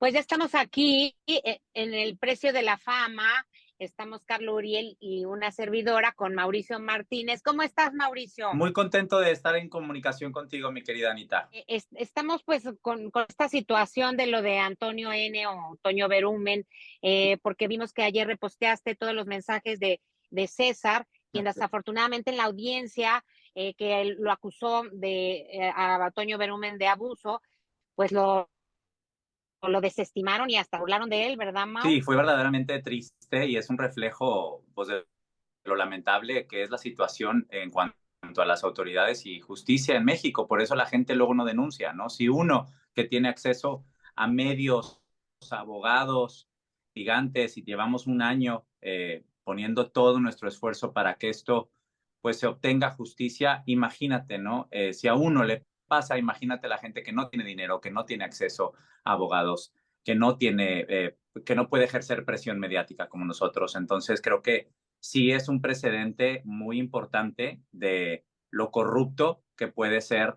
Pues ya estamos aquí en el Precio de la Fama. Estamos Carlos Uriel y una servidora con Mauricio Martínez. ¿Cómo estás, Mauricio? Muy contento de estar en comunicación contigo, mi querida Anita. Estamos pues con esta situación de lo de Antonio N. o Toño Berumen, porque vimos que ayer reposteaste todos los mensajes de César, quien desafortunadamente en la audiencia que él lo acusó a Toño Berumen de abuso, pues lo desestimaron y hasta burlaron de él, ¿verdad, Mau? Sí, fue verdaderamente triste y es un reflejo pues, de lo lamentable que es la situación en cuanto a las autoridades y justicia en México. Por eso la gente luego no denuncia, ¿no? Si uno que tiene acceso a medios, abogados, gigantes y llevamos un año poniendo todo nuestro esfuerzo para que esto pues se obtenga justicia, imagínate, ¿no? Si a uno le pasa, imagínate la gente que no tiene dinero, que no tiene acceso a abogados, que no puede ejercer presión mediática como nosotros. Entonces creo que sí es un precedente muy importante de lo corrupto que puede ser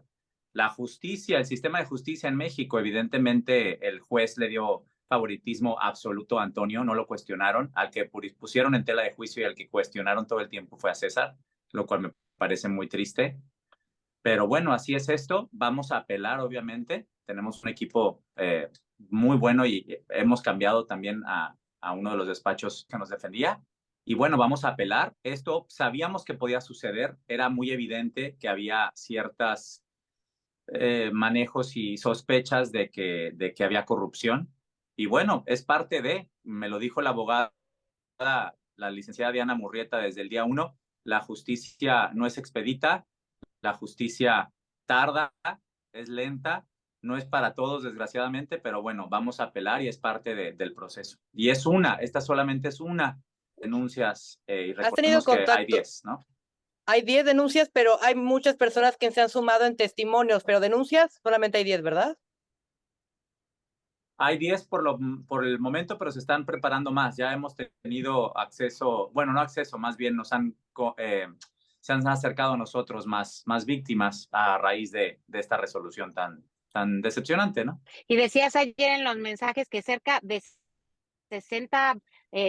la justicia, el sistema de justicia en México. Evidentemente, el juez le dio favoritismo absoluto a Antonio, no lo cuestionaron. Al que pusieron en tela de juicio y al que cuestionaron todo el tiempo fue a César, lo cual me parece muy triste. Pero bueno, así es esto. Vamos a apelar, obviamente. Tenemos un equipo muy bueno y hemos cambiado también a uno de los despachos que nos defendía. Y bueno, vamos a apelar. Esto sabíamos que podía suceder. Era muy evidente que había ciertas manejos y sospechas de que había corrupción. Y bueno, es parte me lo dijo la abogada, la licenciada Diana Murrieta desde el día uno, la justicia no es expedita, la justicia tarda, es lenta, no es para todos, desgraciadamente, pero bueno, vamos a apelar y es parte del proceso. Y esta solamente es una denuncias y ¿Has tenido recordemos que hay contacto? 10, ¿no? Hay 10 denuncias, pero hay muchas personas que se han sumado en testimonios, pero denuncias solamente hay 10, ¿verdad? Hay 10 por el momento, pero se están preparando más. Ya hemos tenido acceso, bueno, no acceso, más bien se han acercado a nosotros más víctimas a raíz de esta resolución tan decepcionante, ¿no? Y decías ayer en los mensajes que cerca de 60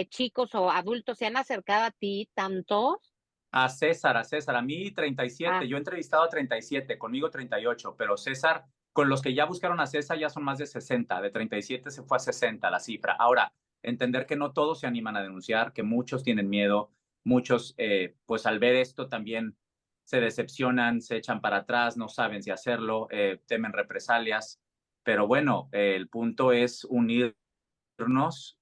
chicos o adultos se han acercado a ti, ¿tantos? A mí Ah, 37, yo he entrevistado a 37, conmigo 38, pero César, con los que ya buscaron a César ya son más de 60, de 37 se fue a 60 la cifra. Ahora, entender que no todos se animan a denunciar, que muchos tienen miedo, muchos pues al ver esto también se decepcionan, se echan para atrás, no saben si hacerlo, temen represalias, pero bueno, el punto es unir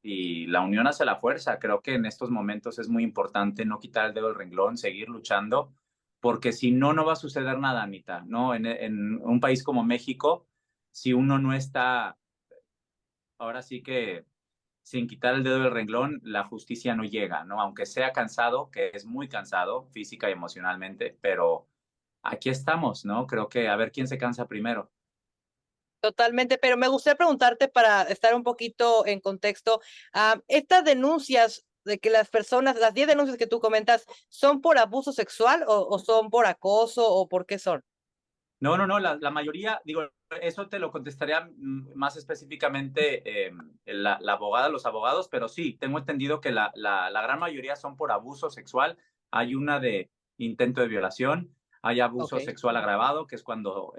y la unión hace la fuerza. Creo que en estos momentos es muy importante no quitar el dedo del renglón, seguir luchando, porque si no, no va a suceder nada, Anita, ¿no? En un país como México, si uno no está, ahora sí que sin quitar el dedo del renglón, la justicia no llega, ¿no? Aunque sea cansado, que es muy cansado física y emocionalmente, pero aquí estamos, ¿no? Creo que a ver quién se cansa primero. Totalmente, pero me gustaría preguntarte para estar un poquito en contexto, estas denuncias de que las personas, las 10 denuncias que tú comentas, ¿son por abuso sexual o son por acoso o por qué son? No, no, no, la mayoría, digo, eso te lo contestaría más específicamente la abogada, los abogados, pero sí, tengo entendido que la gran mayoría son por abuso sexual. Hay una de intento de violación, hay Ok, abuso sexual agravado, que es cuando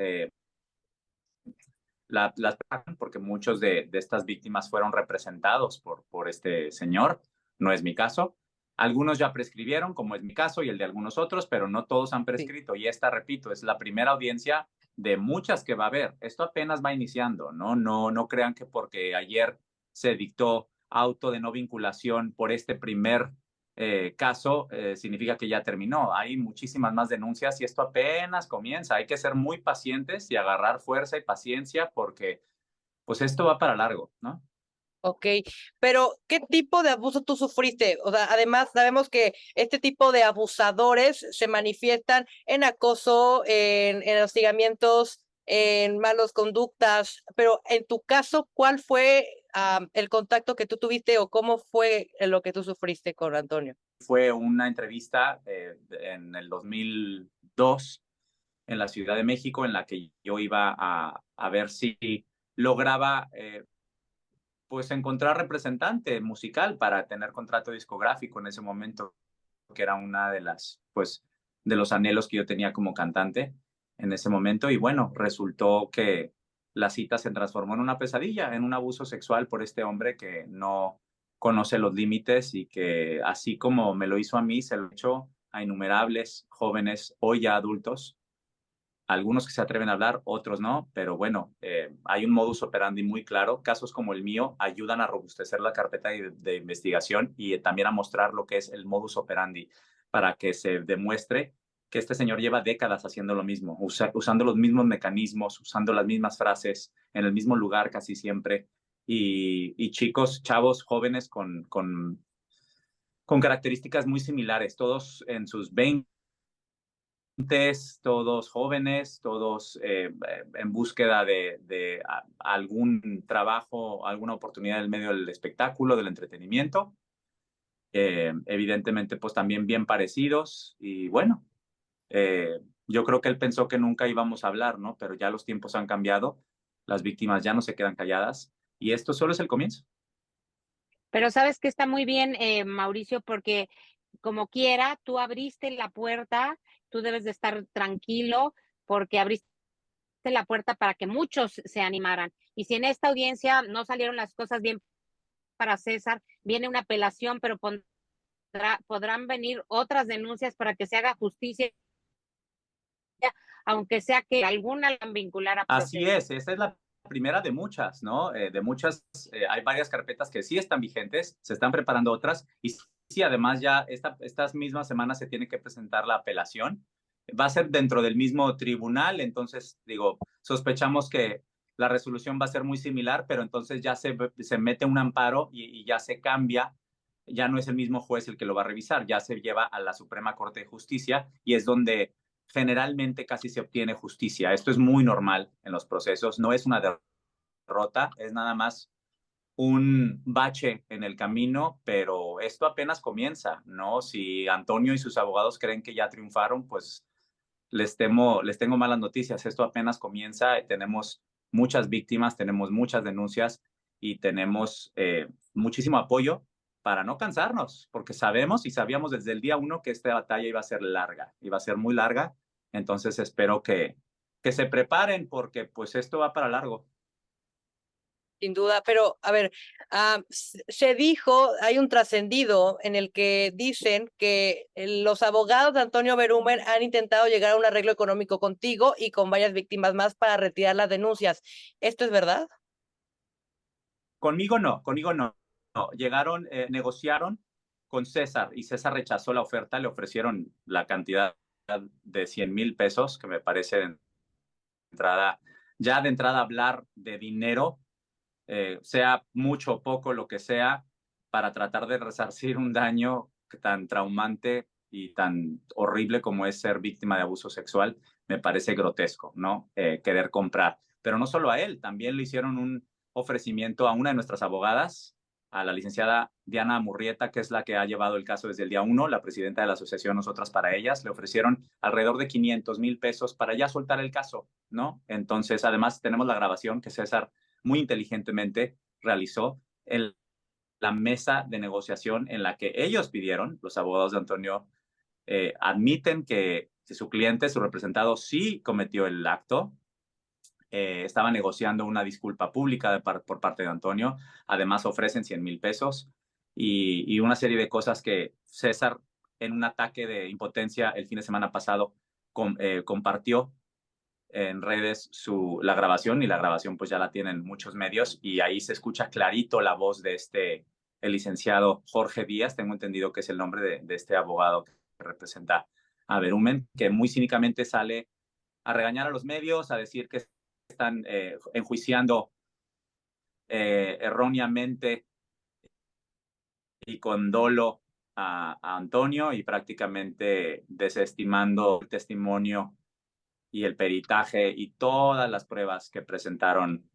las porque muchos de estas víctimas fueron representados por este señor, no es mi caso. Algunos ya prescribieron, como es mi caso y el de algunos otros, pero no todos han sí. prescrito. Y esta, repito, es la primera audiencia de muchas que va a haber. Esto apenas va iniciando, ¿no? No crean que porque ayer se dictó auto de no vinculación por este primer caso, significa que ya terminó. Hay muchísimas más denuncias y esto apenas comienza. Hay que ser muy pacientes y agarrar fuerza y paciencia porque pues esto va para largo, ¿no? Ok, pero ¿qué tipo de abuso tú sufriste? O sea, además sabemos que este tipo de abusadores se manifiestan en acoso, en hostigamientos, en malas conductas, pero en tu caso, ¿cuál fue el contacto que tú tuviste o cómo fue lo que tú sufriste con Antonio? Fue una entrevista en el 2002 en la Ciudad de México en la que yo iba a ver si lograba pues encontrar representante musical para tener contrato discográfico en ese momento, que era una de las, pues, de los anhelos que yo tenía como cantante en ese momento. Y bueno, resultó que la cita se transformó en una pesadilla, en un abuso sexual por este hombre que no conoce los límites y que así como me lo hizo a mí, se lo ha hecho a innumerables jóvenes, hoy ya adultos, algunos que se atreven a hablar, otros no, pero bueno, hay un modus operandi muy claro. Casos como el mío ayudan a robustecer la carpeta de investigación y también a mostrar lo que es el modus operandi para que se demuestre que este señor lleva décadas haciendo lo mismo, usando los mismos mecanismos, usando las mismas frases, en el mismo lugar casi siempre, y chicos, chavos, jóvenes con características muy similares, todos en sus 20, todos jóvenes, todos en búsqueda de algún trabajo, alguna oportunidad en el medio del espectáculo, del entretenimiento. Evidentemente, pues también bien parecidos. Y bueno, yo creo que él pensó que nunca íbamos a hablar, ¿no? Pero ya los tiempos han cambiado, las víctimas ya no se quedan calladas y esto solo es el comienzo. Pero sabes que está muy bien, Mauricio, porque como quiera, tú abriste la puerta, tú debes de estar tranquilo porque abriste la puerta para que muchos se animaran. Y si en esta audiencia no salieron las cosas bien para César, viene una apelación, pero podrán venir otras denuncias para que se haga justicia, aunque sea que alguna la vincular a Así proceso. es, esta es la primera de muchas, ¿no? De muchas, hay varias carpetas que sí están vigentes, se están preparando otras y sí, además ya estas mismas semanas se tiene que presentar la apelación. Va a ser dentro del mismo tribunal, entonces, digo, sospechamos que la resolución va a ser muy similar, pero entonces ya se mete un amparo y ya se cambia, ya no es el mismo juez el que lo va a revisar, ya se lleva a la Suprema Corte de Justicia y es donde generalmente casi se obtiene justicia. Esto es muy normal en los procesos, no es una derrota, es nada más un bache en el camino, pero esto apenas comienza, ¿no? Si Antonio y sus abogados creen que ya triunfaron, pues les tengo malas noticias. Esto apenas comienza, tenemos muchas víctimas, tenemos muchas denuncias y tenemos muchísimo apoyo para no cansarnos, porque sabemos y sabíamos desde el día uno que esta batalla iba a ser larga, iba a ser muy larga. Entonces espero que se preparen porque pues esto va para largo. Sin duda, pero a ver, se dijo, hay un trascendido en el que dicen que los abogados de Antonio Berumen han intentado llegar a un arreglo económico contigo y con varias víctimas más para retirar las denuncias. ¿Esto es verdad? Conmigo no, conmigo no. No. Llegaron, negociaron con César y César rechazó la oferta, le ofrecieron la cantidad de 100,000 pesos, que me parece de entrada, ya de entrada hablar de dinero, sea mucho o poco lo que sea, para tratar de resarcir un daño tan traumante y tan horrible como es ser víctima de abuso sexual, me parece grotesco, ¿no? Querer comprar. Pero no solo a él, también le hicieron un ofrecimiento a una de nuestras abogadas, a la licenciada Diana Murrieta, que es la que ha llevado el caso desde el día 1, la presidenta de la asociación Nosotras para Ellas, le ofrecieron alrededor de 500,000 pesos para ya soltar el caso, ¿no? Entonces, además, tenemos la grabación que César muy inteligentemente realizó en la mesa de negociación en la que ellos pidieron, los abogados de Antonio, admiten que su cliente, su representado, sí cometió el acto, estaba negociando una disculpa pública por parte de Antonio, además ofrecen 100,000 pesos y una serie de cosas que César, en un ataque de impotencia el fin de semana pasado, compartió en redes la grabación y la grabación pues ya la tienen muchos medios y ahí se escucha clarito la voz de el licenciado Jorge Díaz, tengo entendido que es el nombre de este abogado que representa a Berumen, que muy cínicamente sale a regañar a los medios, a decir que están enjuiciando erróneamente y con dolo a Antonio y prácticamente desestimando el testimonio y el peritaje y todas las pruebas que presentaron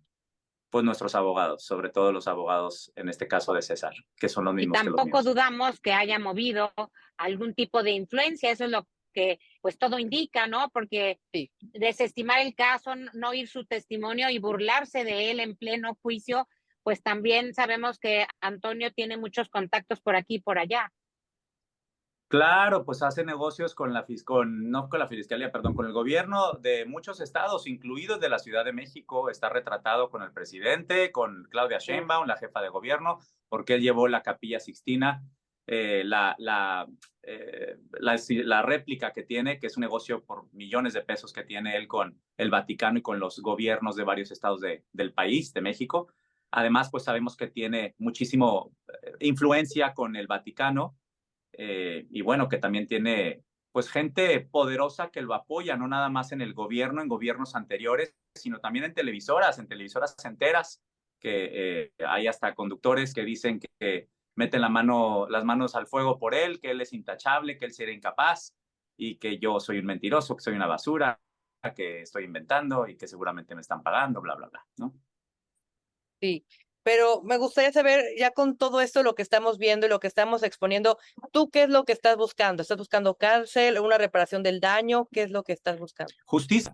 pues nuestros abogados, sobre todo los abogados en este caso de César, que son los Y mismos que los tampoco míos. dudamos que haya movido algún tipo de influencia, eso es lo que pues todo indica, ¿no? Porque Sí. desestimar el caso, no oír su testimonio y burlarse de él en pleno juicio, pues también sabemos que Antonio tiene muchos contactos por aquí y por allá. Claro, pues hace negocios con no con la fiscalía, perdón, con el gobierno de muchos estados, incluidos de la Ciudad de México. Está retratado con el presidente, con Claudia Sheinbaum, la jefa de gobierno, porque él llevó la Capilla Sixtina, la réplica que tiene, que es un negocio por millones de pesos que tiene él con el Vaticano y con los gobiernos de varios estados del país, de México. Además, pues sabemos que tiene muchísimo influencia con el Vaticano. Y bueno, que también tiene pues gente poderosa que lo apoya, no nada más en el gobierno, en gobiernos anteriores, sino también en televisoras enteras, que hay hasta conductores que dicen que meten las manos al fuego por él, que él es intachable, que él sería incapaz y que yo soy un mentiroso, que soy una basura, que estoy inventando y que seguramente me están pagando, bla, bla, bla, ¿no? Sí, pero me gustaría saber, ya con todo esto, lo que estamos viendo y lo que estamos exponiendo, ¿tú qué es lo que estás buscando? ¿Estás buscando cárcel, una reparación del daño? ¿Qué es lo que estás buscando? Justicia.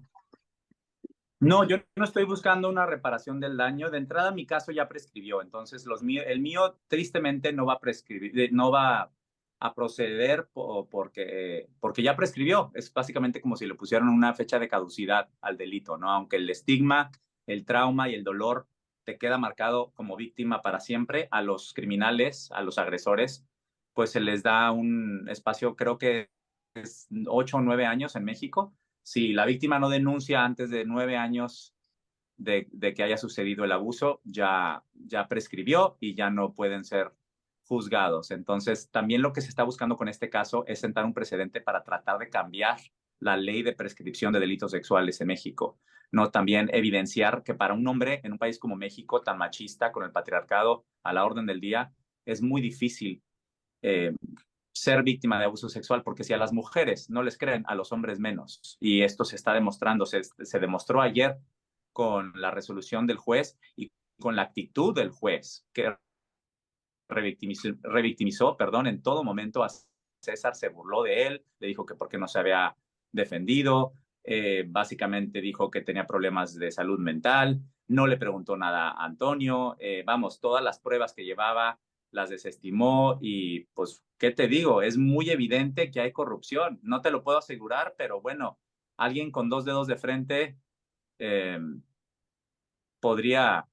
No, yo no estoy buscando una reparación del daño. De entrada, mi caso ya prescribió, entonces el mío tristemente no va a prescribir, no va a proceder porque ya prescribió. Es básicamente como si le pusieran una fecha de caducidad al delito, ¿no? Aunque el estigma, el trauma y el dolor te queda marcado como víctima para siempre, a los criminales, a los agresores, pues se les da un espacio, creo que es 8 o 9 años en México. Si la víctima no denuncia antes de 9 años de que haya sucedido el abuso, ya prescribió y ya no pueden ser juzgados. Entonces, también lo que se está buscando con este caso es sentar un precedente para tratar de cambiar la ley de prescripción de delitos sexuales en México. No, también evidenciar que para un hombre en un país como México, tan machista, con el patriarcado a la orden del día, es muy difícil eh, ser víctima de abuso sexual, porque si a las mujeres no les creen, a los hombres menos. Y esto se está demostrando, se demostró ayer con la resolución del juez y con la actitud del juez, que revictimizó, perdón, en todo momento a César, se burló de él, le dijo que porque no se había defendido, básicamente dijo que tenía problemas de salud mental, no le preguntó nada a Antonio, vamos, todas las pruebas que llevaba las desestimó y pues, ¿qué te digo? Es muy evidente que hay corrupción, no te lo puedo asegurar, pero bueno, alguien con 2 dedos de frente eh, podría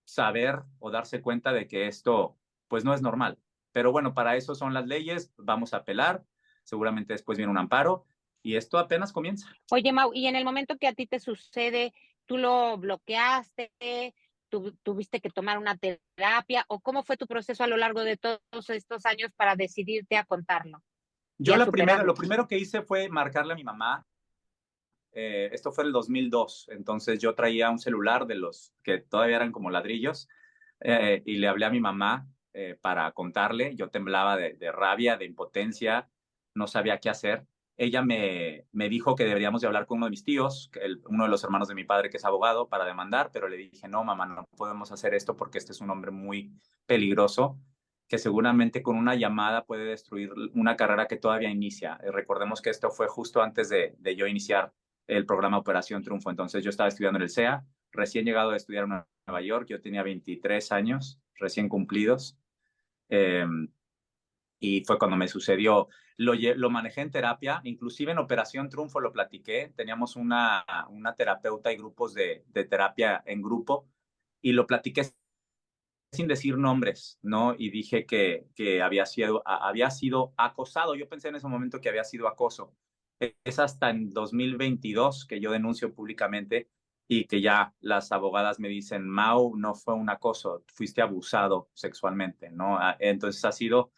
saber o darse cuenta de que esto pues no es normal. Pero bueno, para eso son las leyes, vamos a apelar, seguramente después viene un amparo y esto apenas comienza. Oye, Mau, y en el momento que a ti te sucede, ¿tú lo bloqueaste? ¿Tuviste que tomar una terapia? ¿O cómo fue tu proceso a lo largo de todos estos años para decidirte a contarlo y Yo a lo superarlo? primero que hice fue marcarle a mi mamá. Esto fue el 2002, entonces yo traía un celular de los que todavía eran como ladrillos y le hablé a mi mamá para contarle. Yo temblaba de rabia, de impotencia, no sabía qué hacer. Ella me dijo que deberíamos de hablar con uno de mis tíos, uno de los hermanos de mi padre que es abogado, para demandar, pero le dije, no, mamá, no podemos hacer esto porque este es un hombre muy peligroso que seguramente con una llamada puede destruir una carrera que todavía inicia. Recordemos que esto fue justo antes de yo iniciar el programa Operación Triunfo. Entonces yo estaba estudiando en el CEA, recién llegado a estudiar en Nueva York, yo tenía 23 años recién cumplidos. Y fue cuando me sucedió. Lo manejé en terapia, inclusive en Operación Triunfo lo platiqué. Teníamos una terapeuta y grupos de terapia en grupo y lo platiqué sin decir nombres, ¿no? Y dije que había sido acosado. Yo pensé en ese momento que había sido acoso. Es hasta en 2022 que yo denuncio públicamente y que ya las abogadas me dicen, Mau, no fue un acoso, fuiste abusado sexualmente, ¿no? Entonces ha sido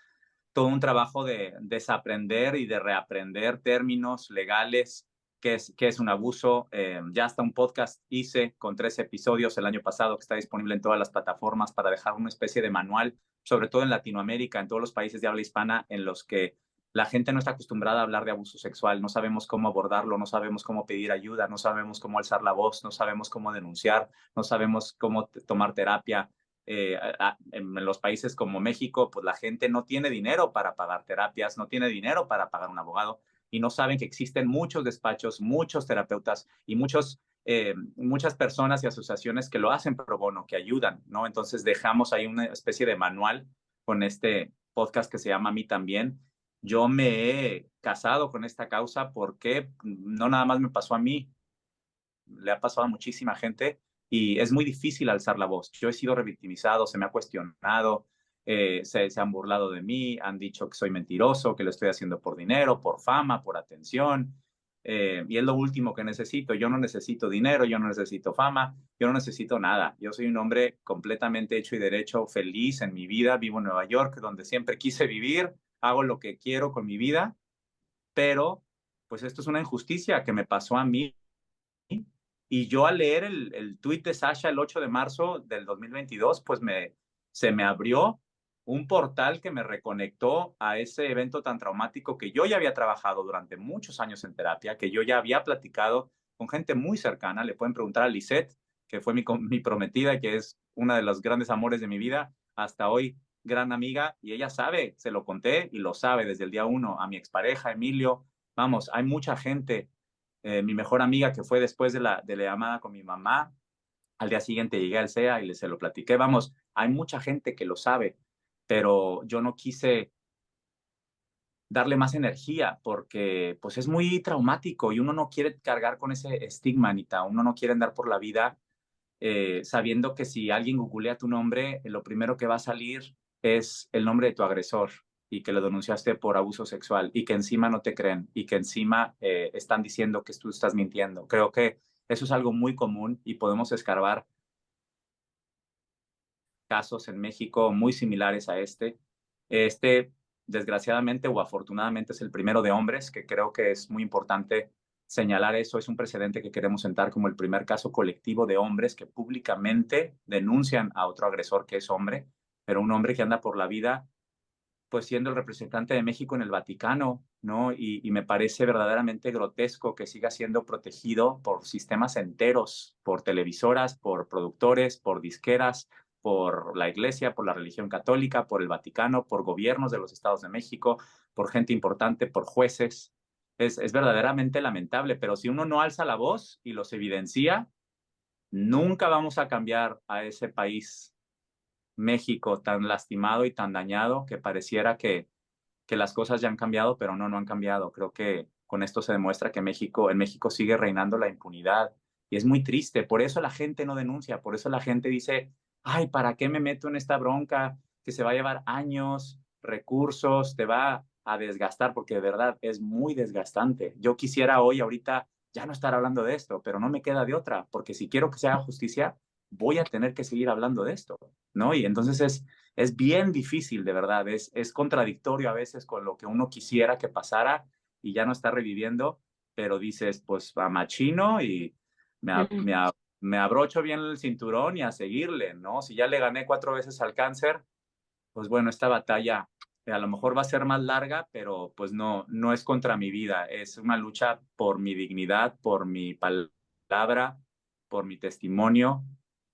todo un trabajo de desaprender y de reaprender términos legales, qué es un abuso. Ya hasta un podcast hice con 3 episodios el año pasado que está disponible en todas las plataformas para dejar una especie de manual, sobre todo en Latinoamérica, en todos los países de habla hispana, en los que la gente no está acostumbrada a hablar de abuso sexual, no sabemos cómo abordarlo, no sabemos cómo pedir ayuda, no sabemos cómo alzar la voz, no sabemos cómo denunciar, no sabemos cómo tomar terapia. En los países como México, pues la gente no tiene dinero para pagar terapias, no tiene dinero para pagar un abogado y no saben que existen muchos despachos, muchos terapeutas y muchos muchas personas y asociaciones que lo hacen pro bono, que ayudan, ¿no? Entonces dejamos ahí una especie de manual con este podcast que se llama A mí también. Yo me he casado con esta causa porque no nada más me pasó a mí, le ha pasado a muchísima gente y es muy difícil alzar la voz. Yo he sido revictimizado, se me ha cuestionado, se han burlado de mí, han dicho que soy mentiroso, que lo estoy haciendo por dinero, por fama, por atención. Y es lo último que necesito. Yo no necesito dinero, yo no necesito fama, yo no necesito nada. Yo soy un hombre completamente hecho y derecho, feliz en mi vida. Vivo en Nueva York, donde siempre quise vivir, hago lo que quiero con mi vida, pero pues esto es una injusticia que me pasó a mí. Y yo al leer el tuit de Sasha el 8 de marzo del 2022, pues se me abrió un portal que me reconectó a ese evento tan traumático que yo ya había trabajado durante muchos años en terapia, que yo ya había platicado con gente muy cercana. Le pueden preguntar a Lisette, que fue mi prometida, que es una de los grandes amores de mi vida, hasta hoy gran amiga, y ella sabe, se lo conté y lo sabe desde el día uno, a mi expareja, Emilio. Vamos, hay mucha gente, mi mejor amiga, que fue después de la llamada con mi mamá, al día siguiente llegué al CEA y se lo platiqué. Vamos, hay mucha gente que lo sabe, pero yo no quise darle más energía porque pues es muy traumático y uno no quiere cargar con ese estigma, Anita. Uno no quiere andar por la vida sabiendo que si alguien googlea tu nombre, lo primero que va a salir es el nombre de tu agresor y que lo denunciaste por abuso sexual y que encima no te creen y que encima están diciendo que tú estás mintiendo. Creo que eso es algo muy común y podemos escarbar casos en México muy similares a este. Este, desgraciadamente o afortunadamente, es el primero de hombres, que creo que es muy importante señalar eso. Es un precedente que queremos sentar como el primer caso colectivo de hombres que públicamente denuncian a otro agresor que es hombre, pero un hombre que anda por la vida pues siendo el representante de México en el Vaticano, ¿no? Y me parece verdaderamente grotesco que siga siendo protegido por sistemas enteros, por televisoras, por productores, por disqueras, por la Iglesia, por la religión católica, por el Vaticano, por gobiernos de los estados de México, por gente importante, por jueces. Es verdaderamente lamentable, pero si uno no alza la voz y los evidencia, nunca vamos a cambiar a ese país México tan lastimado y tan dañado que pareciera que las cosas ya han cambiado, pero no han cambiado. Creo que con esto se demuestra que en México sigue reinando la impunidad y es muy triste. Por eso la gente no denuncia, por eso la gente dice, ay, ¿para qué me meto en esta bronca que se va a llevar años, recursos, te va a desgastar? Porque de verdad es muy desgastante. Yo quisiera hoy, ahorita, ya no estar hablando de esto, pero no me queda de otra, porque si quiero que se haga justicia, voy a tener que seguir hablando de esto, ¿no? Y entonces es bien difícil, de verdad, es contradictorio a veces con lo que uno quisiera que pasara y ya no está reviviendo, pero dices, pues a machino y me, me abrocho bien el cinturón y a seguirle, ¿no? Si ya le gané 4 veces al cáncer, pues bueno, esta batalla a lo mejor va a ser más larga, pero pues no es contra mi vida, es una lucha por mi dignidad, por mi palabra, por mi testimonio,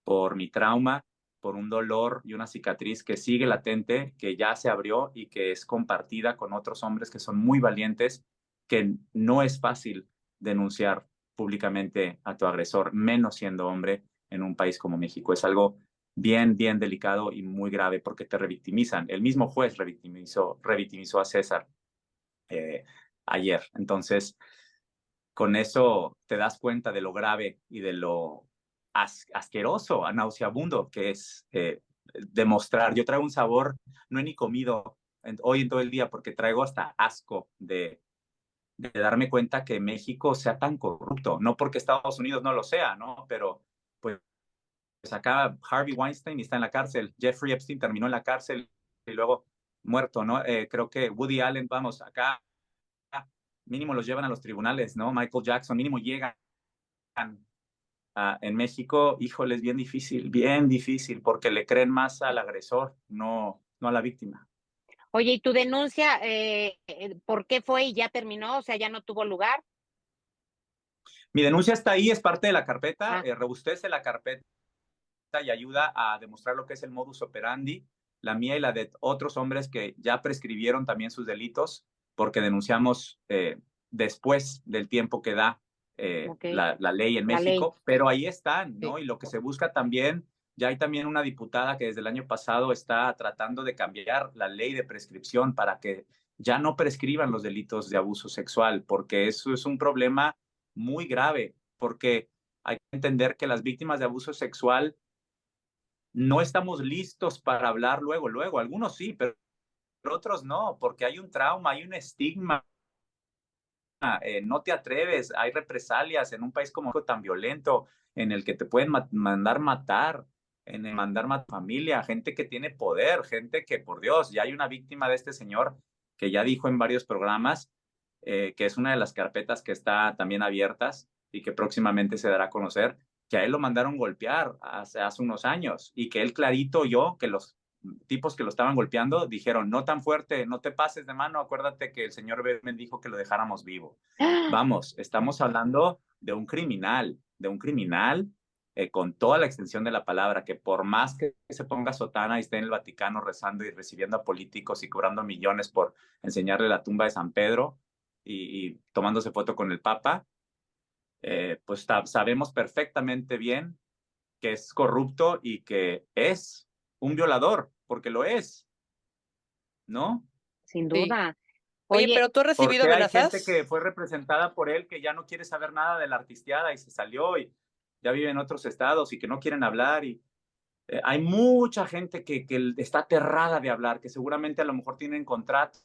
por mi trauma, por un dolor y una cicatriz que sigue latente, que ya se abrió y que es compartida con otros hombres que son muy valientes, que no es fácil denunciar públicamente a tu agresor, menos siendo hombre en un país como México. Es algo bien delicado y muy grave porque te revictimizan. El mismo juez revictimizó a César eh, ayer. Entonces, con eso te das cuenta de lo grave y de lo asqueroso, nauseabundo que es demostrar. Yo traigo un sabor, no he ni comido hoy en todo el día porque traigo hasta asco de darme cuenta que México sea tan corrupto, no porque Estados Unidos no lo sea, ¿no? Pero pues acá Harvey Weinstein está en la cárcel, Jeffrey Epstein terminó en la cárcel y luego muerto, ¿no? Creo que Woody Allen, vamos, acá mínimo los llevan a los tribunales, ¿no? Michael Jackson, mínimo llegan en México, híjole, es bien difícil, porque le creen más al agresor, no a la víctima. Oye, ¿y tu denuncia, por qué fue y ya terminó? O sea, ya no tuvo lugar. Mi denuncia está ahí, es parte de la carpeta, Ah, robustece la carpeta y ayuda a demostrar lo que es el modus operandi, la mía y la de otros hombres que ya prescribieron también sus delitos, porque denunciamos después del tiempo que da la ley en La ley. México, pero ahí están, ¿no? Sí. Y lo que se busca también, ya hay también una diputada que desde el año pasado está tratando de cambiar la ley de prescripción para que ya no prescriban los delitos de abuso sexual, porque eso es un problema muy grave, porque hay que entender que las víctimas de abuso sexual no estamos listos para hablar luego. Algunos sí, pero otros no, porque hay un trauma, hay un estigma, no te atreves, hay represalias en un país como México tan violento, en el que te pueden mandar matar, en el mandar matar familia, gente que tiene poder, gente que, por Dios, ya hay una víctima de este señor que ya dijo en varios programas que es una de las carpetas que está también abiertas y que próximamente se dará a conocer, que a él lo mandaron golpear hace unos años y que él clarito oyó que los tipos que lo estaban golpeando dijeron, no tan fuerte, no te pases de mano, acuérdate que el señor Berman dijo que lo dejáramos vivo. Vamos, estamos hablando de un criminal con toda la extensión de la palabra, que por más que se ponga sotana y esté en el Vaticano rezando y recibiendo a políticos y cobrando millones por enseñarle la tumba de San Pedro y tomándose foto con el Papa, pues sabemos perfectamente bien que es corrupto y que es un violador, porque lo es, ¿no? Sin Sí. duda. Oye, Oye, pero ¿tú has recibido Porque hay gente que amenazas? fue representada por él que ya no quiere saber nada de la artisteada y se salió y ya vive en otros estados y que no quieren hablar y hay mucha gente que está aterrada de hablar, que seguramente a lo mejor tienen contratos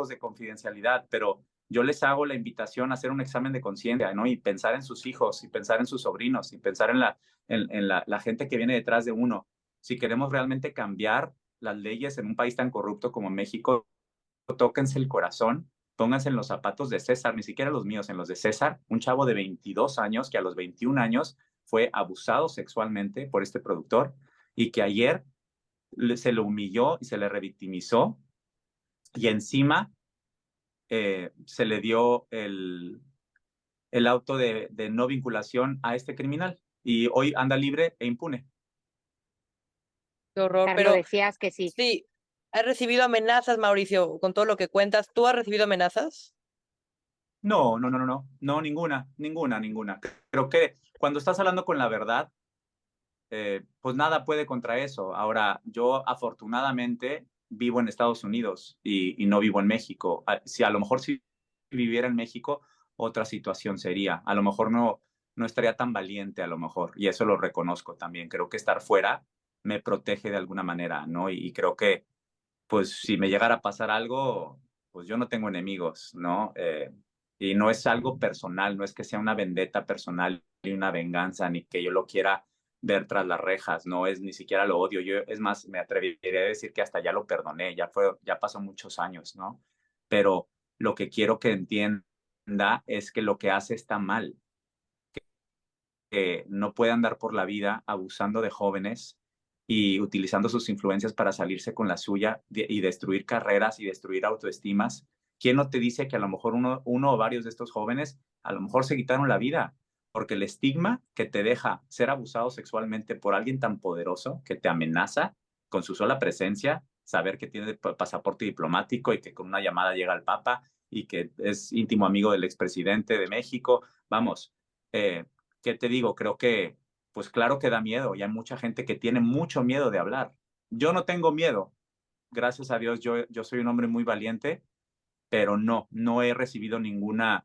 de confidencialidad, pero yo les hago la invitación a hacer un examen de conciencia, ¿no? Y pensar en sus hijos, y pensar en sus sobrinos, y pensar en la gente que viene detrás de uno. Si queremos realmente cambiar las leyes en un país tan corrupto como México, tóquense el corazón, pónganse en los zapatos de César, ni siquiera los míos, en los de César, un chavo de 22 años que a los 21 años fue abusado sexualmente por este productor y que ayer se le humilló y se le revictimizó y encima se le dio el auto de no vinculación a este criminal y hoy anda libre e impune. Qué horror, Carlos, pero decías que sí. sí, ¿has recibido amenazas, Mauricio, con todo lo que cuentas? ¿Tú has recibido amenazas? No, ninguna. Creo que cuando estás hablando con la verdad, pues nada puede contra eso. Ahora, yo afortunadamente vivo en Estados Unidos y no vivo en México. Si a lo mejor si viviera en México, otra situación sería. A lo mejor no estaría tan valiente, a lo mejor, y eso lo reconozco también. Creo que estar fuera me protege de alguna manera, ¿no? Y creo que, pues, si me llegara a pasar algo, pues yo no tengo enemigos, ¿no? Y no es algo personal, no es que sea una vendetta personal y una venganza, ni que yo lo quiera ver tras las rejas, no es ni siquiera lo odio. Yo, es más, me atrevería a decir que hasta ya lo perdoné, ya pasó muchos años, ¿no? Pero lo que quiero que entienda es que lo que hace está mal, que no puede andar por la vida abusando de jóvenes y utilizando sus influencias para salirse con la suya y destruir carreras y destruir autoestimas. ¿Quién no te dice que a lo mejor uno o varios de estos jóvenes a lo mejor se quitaron la vida? Porque el estigma que te deja ser abusado sexualmente por alguien tan poderoso que te amenaza con su sola presencia, saber que tiene pasaporte diplomático y que con una llamada llega al Papa y que es íntimo amigo del expresidente de México, vamos, ¿qué te digo? Creo que, pues claro que da miedo y hay mucha gente que tiene mucho miedo de hablar. Yo no tengo miedo, gracias a Dios, yo soy un hombre muy valiente, pero no he recibido ninguna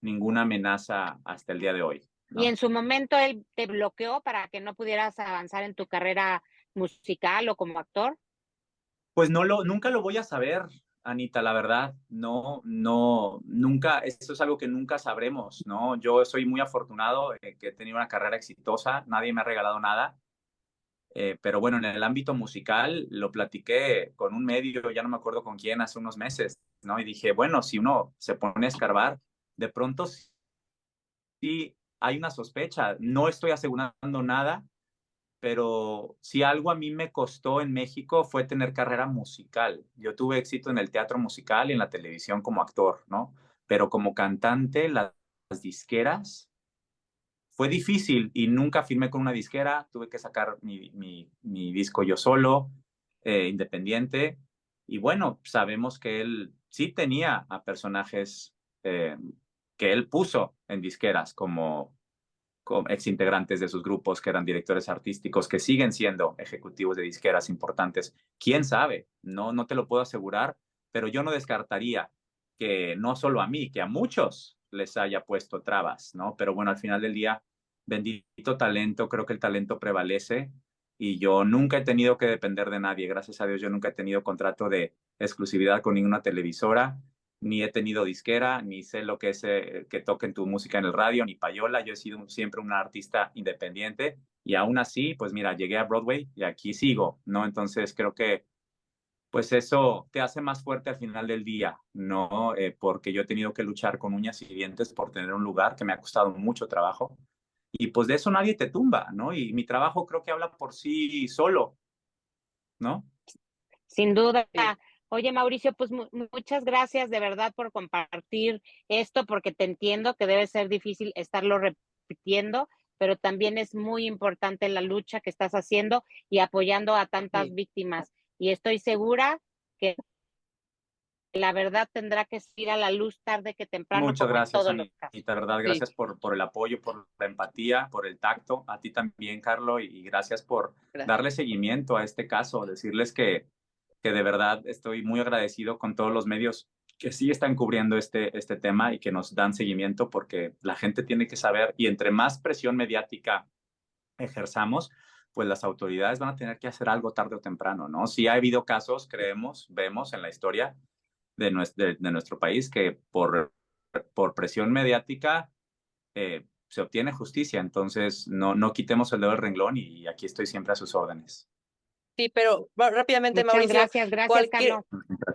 amenaza hasta el día de hoy, Y ¿no? en su momento él te bloqueó para que no pudieras avanzar en tu carrera musical o como actor. Pues nunca lo voy a saber, Anita, la verdad. Nunca, eso es algo que nunca sabremos, ¿no? Yo soy muy afortunado que he tenido una carrera exitosa, nadie me ha regalado nada. Pero bueno, en el ámbito musical lo platiqué con un medio, ya no me acuerdo con quién, hace unos meses, ¿no? Y dije, bueno, si uno se pone a escarbar, de pronto sí hay una sospecha. No estoy asegurando nada, pero si algo a mí me costó en México fue tener carrera musical. Yo tuve éxito en el teatro musical y en la televisión como actor, ¿no? Pero como cantante, las disqueras fue difícil y nunca firmé con una disquera. Tuve que sacar mi disco yo solo, independiente. Y bueno, sabemos que él sí tenía a personajes que él puso en disqueras como exintegrantes de sus grupos, que eran directores artísticos, que siguen siendo ejecutivos de disqueras importantes. ¿Quién sabe? No te lo puedo asegurar, pero yo no descartaría que no solo a mí, que a muchos les haya puesto trabas, ¿no? Pero bueno, al final del día, bendito talento, creo que el talento prevalece y yo nunca he tenido que depender de nadie. Gracias a Dios, yo nunca he tenido contrato de exclusividad con ninguna televisora, ni he tenido disquera, ni sé lo que es que toquen tu música en el radio, ni payola. Yo he sido siempre un artista independiente y aún así, pues mira, llegué a Broadway y aquí sigo, ¿no? Entonces creo que pues eso te hace más fuerte al final del día, ¿no? Porque yo he tenido que luchar con uñas y dientes por tener un lugar que me ha costado mucho trabajo y pues de eso nadie te tumba, ¿no? Y mi trabajo creo que habla por sí solo, ¿no? Sin duda. Sí. Oye, Mauricio, pues muchas gracias de verdad por compartir esto, porque te entiendo que debe ser difícil estarlo repitiendo, pero también es muy importante la lucha que estás haciendo y apoyando a tantas Sí. víctimas. Y estoy segura que la verdad tendrá que salir a la luz tarde que temprano, Muchas como en gracias, todos los casos. Anita, verdad, Sí. gracias por el apoyo, por la empatía, por el tacto. A ti también, Carlos, y gracias por Gracias. darle seguimiento a este caso, decirles que de verdad estoy muy agradecido con todos los medios que sí están cubriendo este tema y que nos dan seguimiento porque la gente tiene que saber y entre más presión mediática ejerzamos, pues las autoridades van a tener que hacer algo tarde o temprano, ¿no? Sí ha habido casos, vemos en la historia de nuestro país que por presión mediática se obtiene justicia. Entonces, no quitemos el dedo del renglón y aquí estoy siempre a sus órdenes. Sí, pero rápidamente, Muchas Mauricio, gracias, Carlos.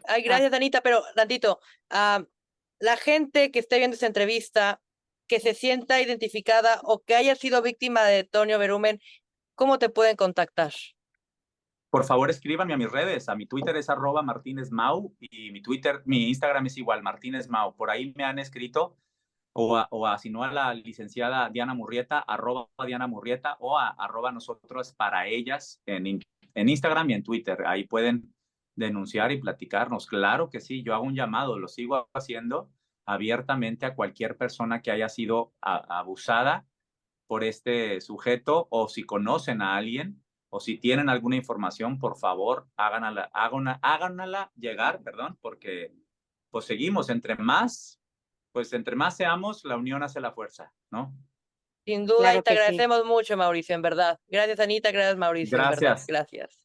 Ay, gracias, Anita, pero tantito, la gente que esté viendo esta entrevista, que se sienta identificada o que haya sido víctima de Tonio Berumen, ¿cómo te pueden contactar? Por favor, escríbanme a mis redes. A mi Twitter es @MartinezMau y mi Instagram es igual, MartinezMau. Por ahí me han escrito si no a la licenciada Diana Murrieta, @Diana Murrieta o @nosotros para ellas en Instagram y en Twitter. Ahí pueden denunciar y platicarnos. Claro que sí, yo hago un llamado, lo sigo haciendo abiertamente a cualquier persona que haya sido abusada por este sujeto o si conocen a alguien o si tienen alguna información, por favor, háganla llegar, perdón, porque pues seguimos, entre más seamos, la unión hace la fuerza, ¿no? Sin duda, y Claro te que sí. agradecemos mucho, Mauricio, en verdad. Gracias, Anita, gracias, Mauricio, en verdad. Gracias. Gracias.